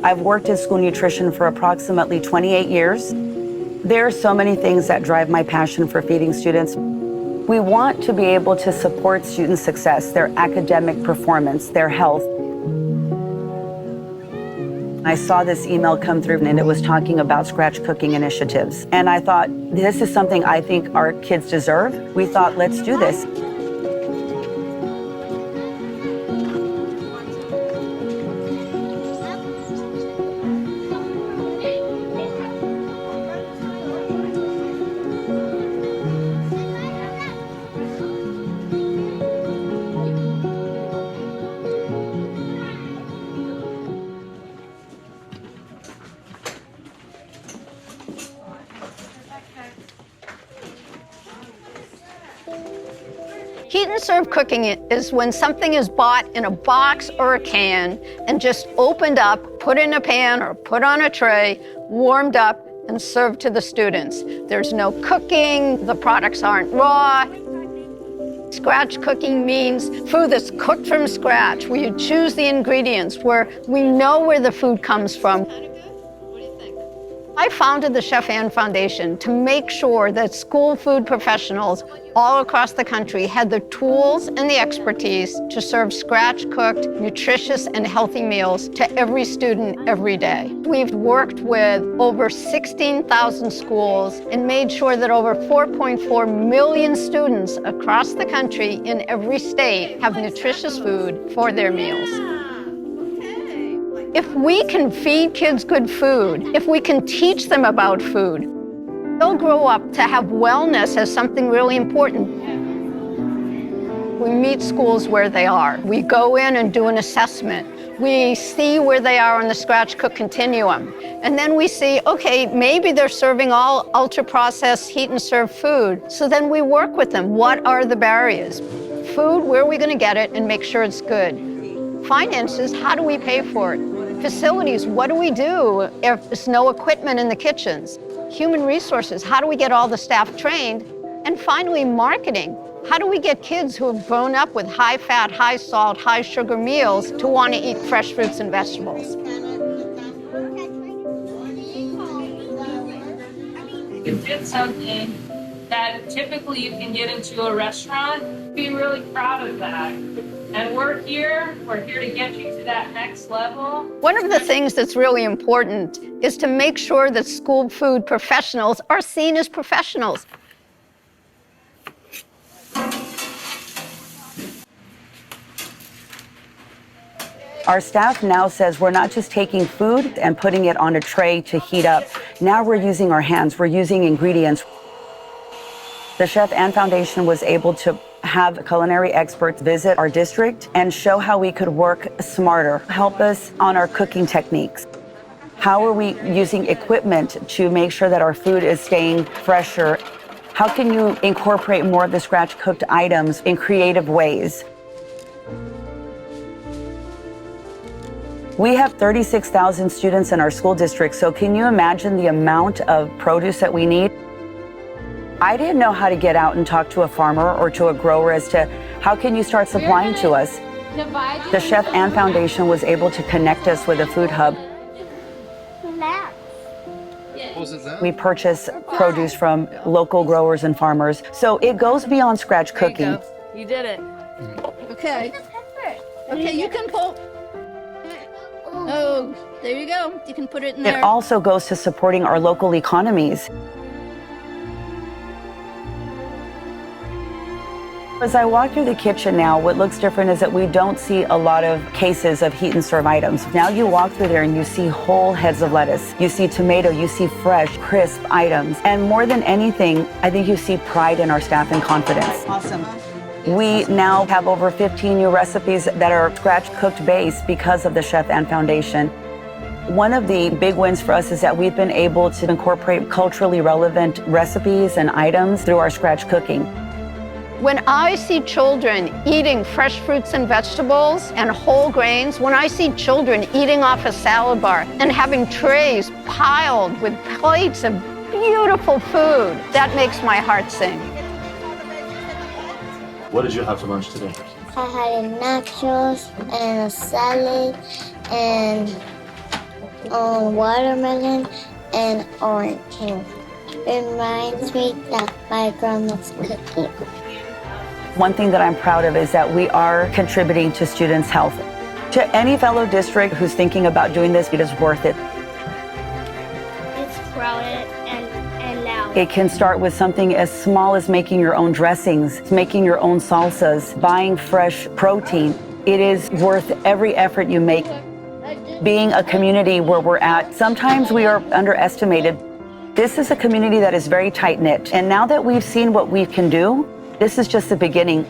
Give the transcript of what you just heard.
I've worked in school nutrition for approximately 28 years. There are so many things that drive my passion for feeding students. We want to be able to support student success, their academic performance, their health. I saw this email come through and it was talking about scratch cooking initiatives. And I thought, this is something I think our kids deserve. We thought, let's do this. Heat and serve cooking is when something is bought in a box or a can and just opened up, put in a pan or put on a tray, warmed up, and served to the students. There's no cooking, the products aren't raw. Scratch cooking means food that's cooked from scratch, where you choose the ingredients, where we know where the food comes from. I founded the Chef Ann Foundation to make sure that school food professionals all across the country had the tools and the expertise to serve scratch-cooked, nutritious, and healthy meals to every student every day. We've worked with over 16,000 schools and made sure that over 4.4 million students across the country in every state have nutritious food for their meals. If we can feed kids good food, if we can teach them about food, they'll grow up to have wellness as something really important. We meet schools where they are. We go in and do an assessment. We see where they are on the scratch cook continuum. And then we see, okay, maybe they're serving all ultra-processed heat and serve food. So then we work with them. What are the barriers? Food, where are we gonna get it and make sure it's good? Finances, how do we pay for it? Facilities, what do we do if there's no equipment in the kitchens? Human resources, how do we get all the staff trained? And finally, marketing. How do we get kids who have grown up with high fat, high salt, high sugar meals to want to eat fresh fruits and vegetables? You did something that typically you can get into a restaurant. Be really proud of that. And we're here to get you to that next level. One of the things that's really important is to make sure that school food professionals are seen as professionals. Our staff now says we're not just taking food and putting it on a tray to heat up. Now we're using our hands, we're using ingredients. The Chef Ann Foundation was able to have culinary experts visit our district and show how we could work smarter, help us on our cooking techniques. How are we using equipment to make sure that our food is staying fresher? How can you incorporate more of the scratch cooked items in creative ways? We have 36,000 students in our school district, so can you imagine the amount of produce that we need? I didn't know how to get out and talk to a farmer or to a grower as to how can you start supplying to us. The Chef Ann Foundation was able to connect us with a food hub. We purchase produce from local growers and farmers. So it goes beyond scratch cooking. You did it. Okay. Okay, you can pull. Oh, there you go. You can put it in there. It also goes to supporting our local economies. As I walk through the kitchen now, what looks different is that we don't see a lot of cases of heat and serve items. Now you walk through there and you see whole heads of lettuce. You see tomato, you see fresh, crisp items. And more than anything, I think you see pride in our staff and confidence. Awesome. We now have over 15 new recipes that are scratch cooked based because of the Chef Ann Foundation. One of the big wins for us is that we've been able to incorporate culturally relevant recipes and items through our scratch cooking. When I see children eating fresh fruits and vegetables and whole grains, when I see children eating off a salad bar and having trays piled with plates of beautiful food, that makes my heart sing. What did you have for lunch today? I had nachos and a salad and watermelon and orange. It reminds me that my grandma's cooking. One thing that I'm proud of is that we are contributing to students' health. To any fellow district who's thinking about doing this, it is worth it. It's crowded and loud. It can start with something as small as making your own dressings, making your own salsas, buying fresh protein. It is worth every effort you make. Being a community where we're at, sometimes we are underestimated. This is a community that is very tight-knit. And now that we've seen what we can do, this is just the beginning.